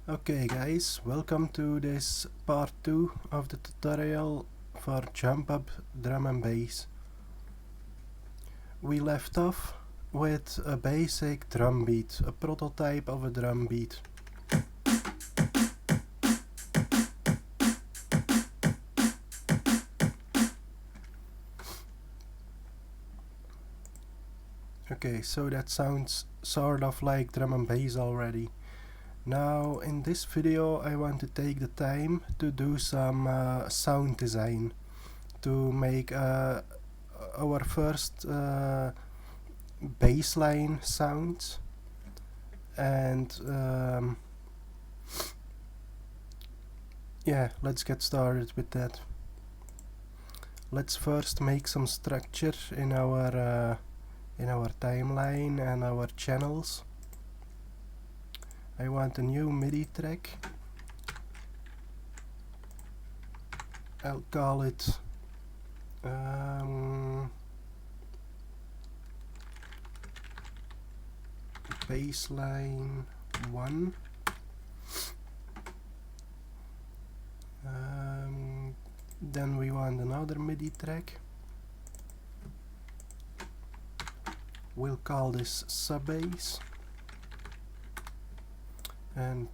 Okay guys, welcome to this part 2 of the tutorial for jump up drum and bass. We left off with a basic drum beat, a prototype of a drum beat. Okay, so that sounds sort of like drum and bass already. Now in this video I want to take the time to do some sound design to make our first bassline sounds, and yeah, let's get started with that. Let's first make some structure in our timeline and our channels. I want a new MIDI track. I'll call it bassline 1. Then we want another MIDI track. We'll call this sub-bass. And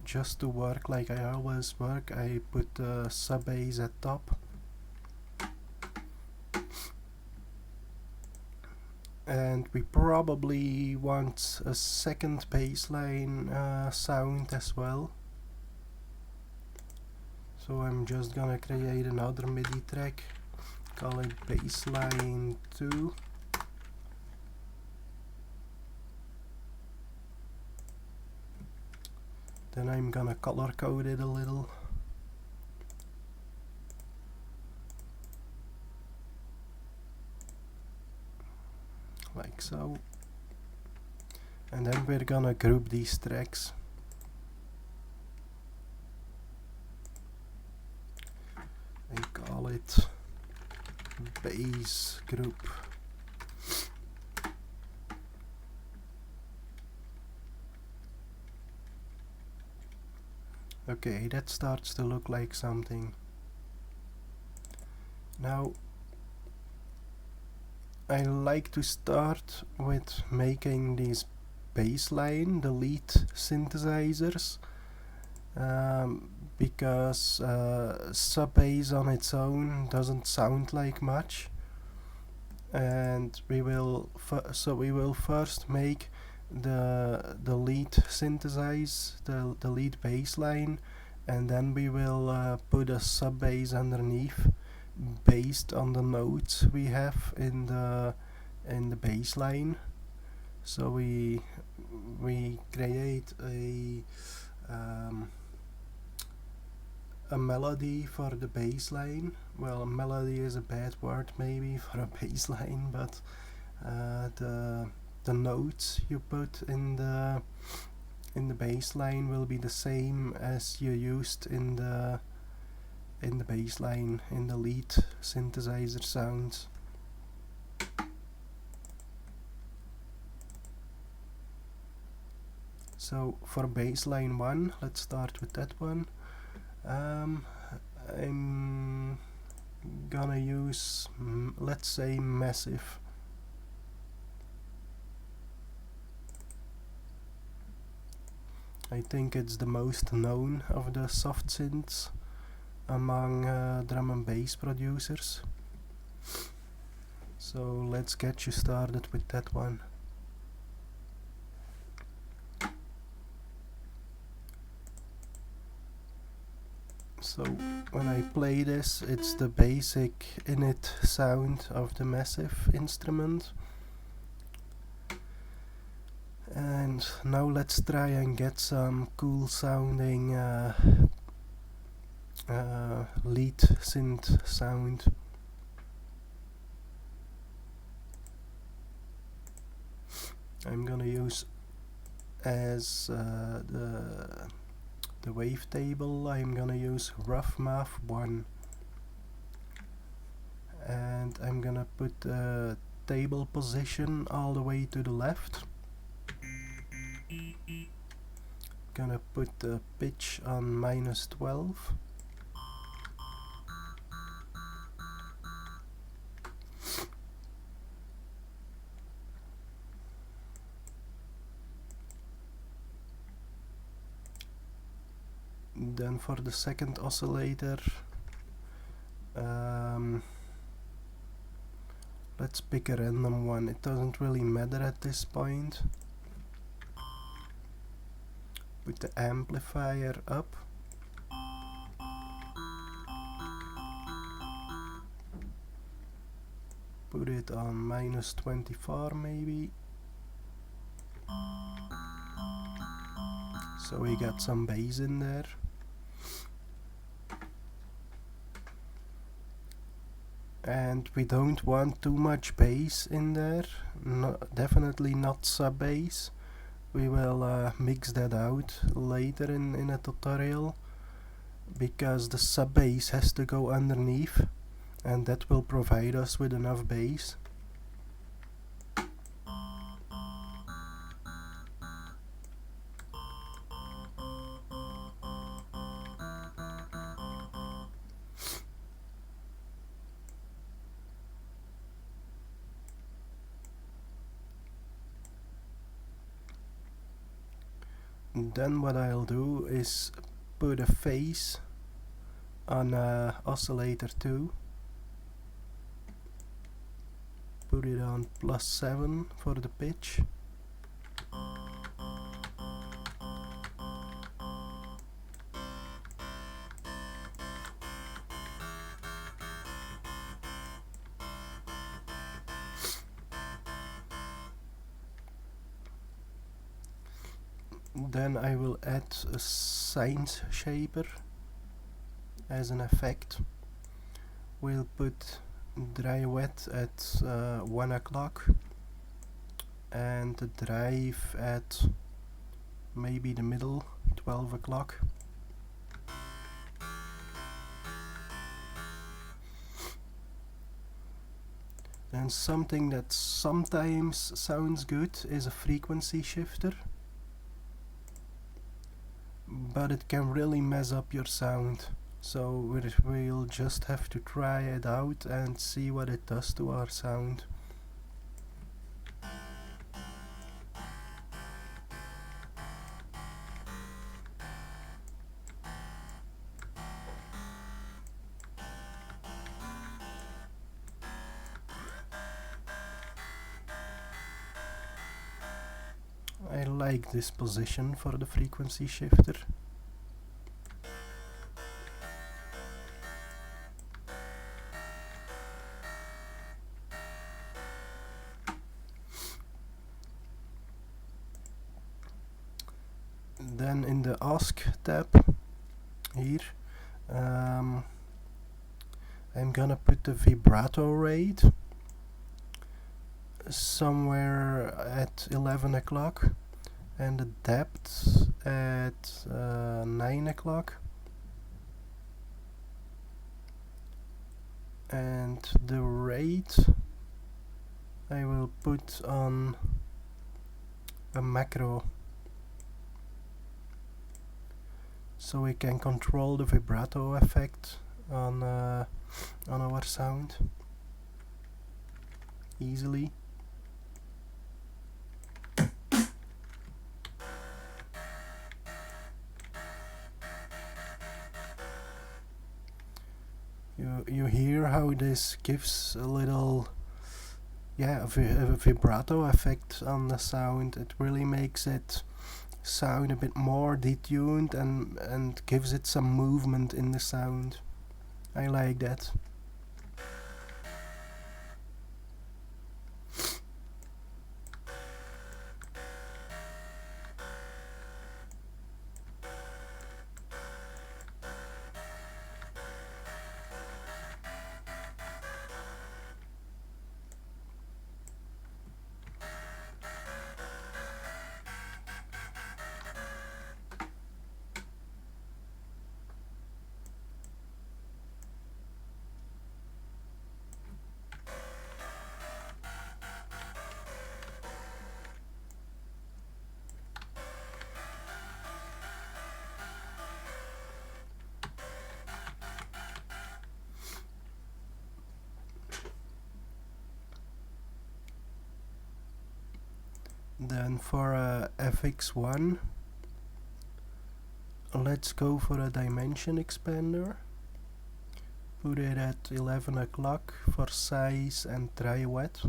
just to work like I always work, I put sub-bass at top. And we probably want a second bassline sound as well. So I'm just gonna create another MIDI track, call it bassline 2. Then I'm gonna color code it a little. Like so. And then we're gonna group these tracks. I call it bass group. Okay, that starts to look like something. Now I like to start with making these bassline, the lead synthesizers, because sub-bass on its own doesn't sound like much, and we will first make the lead synthesize the lead bassline, and then we will put a sub-bass underneath based on the notes we have in the bassline. So we create a melody for the bassline. Well, melody is a bad word maybe for a bassline, but the notes you put in the bassline will be the same as you used in the bassline, in the lead synthesizer sounds. So for bassline 1, let's start with that one. I'm gonna use, let's say, Massive. I think it's the most known of the soft synths among drum and bass producers. So let's get you started with that one. So when I play this, it's the basic init sound of the Massive instrument. And now let's try and get some cool sounding lead synth sound. I'm gonna use as the wavetable, I'm gonna use rough math 1, and I'm gonna put the table position all the way to the left. Gonna put the pitch on -12. Then for the second oscillator, let's pick a random one. It doesn't really matter at this point. Put the amplifier up. Put it on -24 maybe. So we got some bass in there. And we don't want too much bass in there, definitely not sub bass. We will mix that out later in a tutorial, because the sub bass has to go underneath, and that will provide us with enough bass. Then what I'll do is put a phase on oscillator 2. Put it on +7 for the pitch. Then I will add a sine shaper as an effect. We'll put dry wet at 1 o'clock and the drive at maybe the middle, 12 o'clock. And something that sometimes sounds good is a frequency shifter, but it can really mess up your sound. So we'll just have to try it out and see what it does to our sound. I like this position for the frequency shifter. Then in the Ask tab here, I'm gonna put the vibrato rate somewhere at 11 o'clock and the depth at 9 o'clock, and the rate I will put on a macro, so we can control the vibrato effect on our sound easily. You hear how this gives a little, yeah, a vibrato effect on the sound. It really makes it sound a bit more detuned and gives it some movement in the sound. I like that. Then for FX1, let's go for a dimension expander. Put it at 11 o'clock for size and dry wet.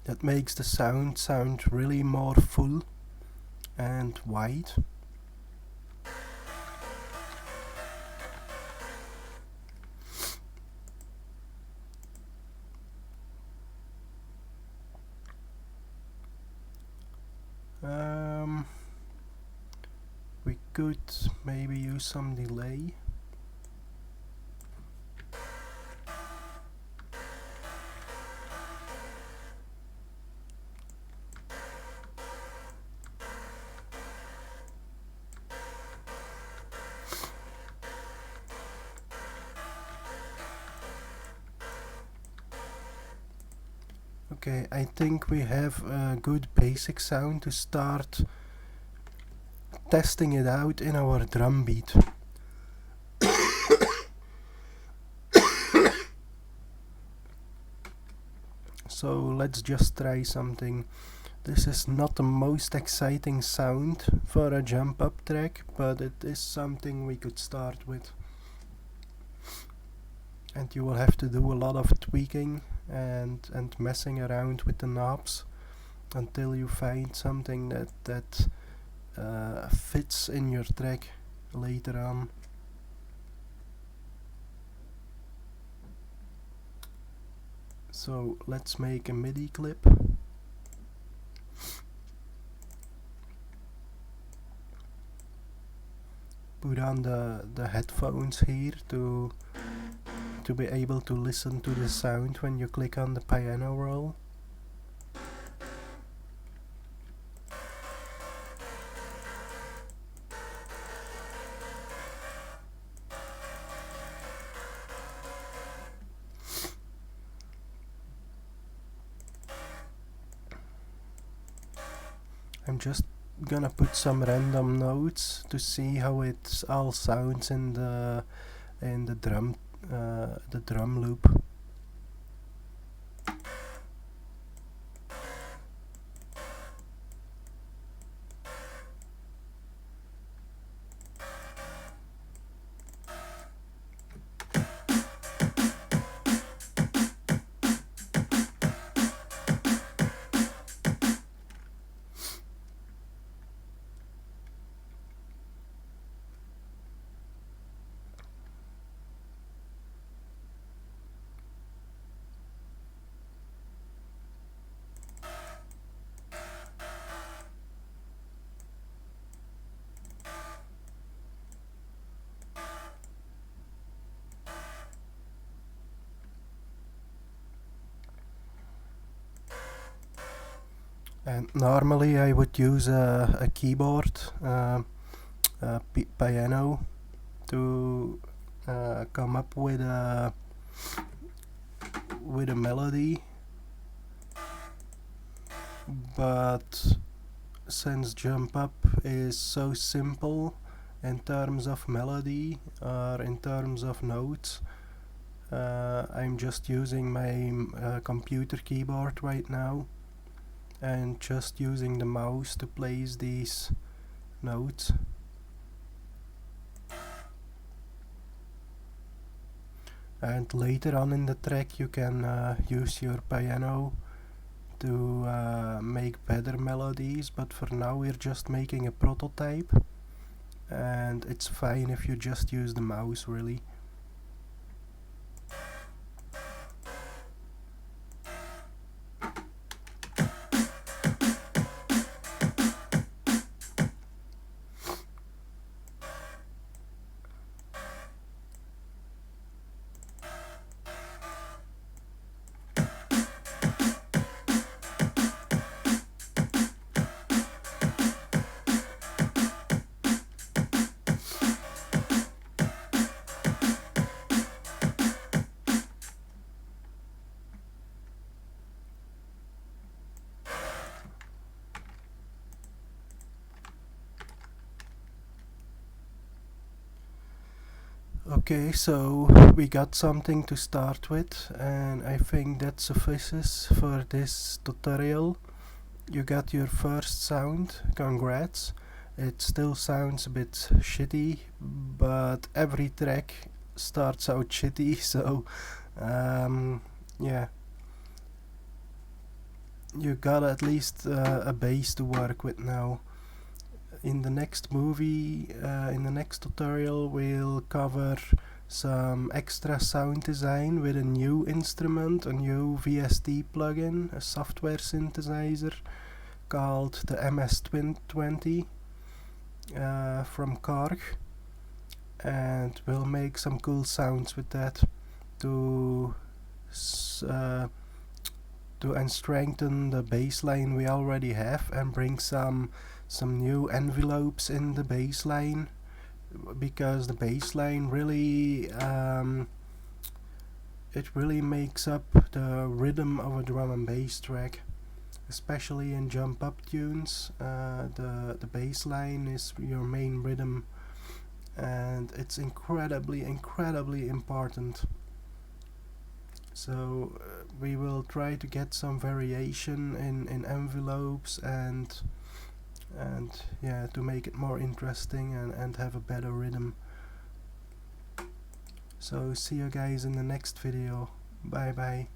That makes the sound really more full and wide. We could maybe use some delay. Okay, I think we have a good basic sound to start testing it out in our drum beat. So let's just try something. This is not the most exciting sound for a jump up track, but it is something we could start with. And you will have to do a lot of tweaking and messing around with the knobs until you find something that fits in your track later on. So let's make a MIDI clip. Put on the headphones here to be able to listen to the sound when you click on the piano roll. I'm just gonna put some random notes to see how it all sounds in the drum loop. And normally I would use a keyboard, piano, to come up with a melody, but since Jump Up is so simple in terms of melody or in terms of notes, I'm just using my computer keyboard right now and just using the mouse to place these notes. And later on in the track you can use your piano to make better melodies, but for now we're just making a prototype and it's fine if you just use the mouse, really. Okay, so we got something to start with, and I think that suffices for this tutorial. You got your first sound, congrats. It still sounds a bit shitty, but every track starts out shitty, so yeah. You got at least a base to work with now. In the next in the next tutorial, we'll cover some extra sound design with a new instrument, a new VST plugin, a software synthesizer called the MS-20 from Korg, and we'll make some cool sounds with that to strengthen the bass line we already have and bring some new envelopes in the bass line, because the bass line really it really makes up the rhythm of a drum and bass track, especially in jump up tunes. The bass line is your main rhythm, and it's incredibly important. So we will try to get some variation in envelopes and yeah, to make it more interesting and have a better rhythm. So see you guys in the next video. Bye bye.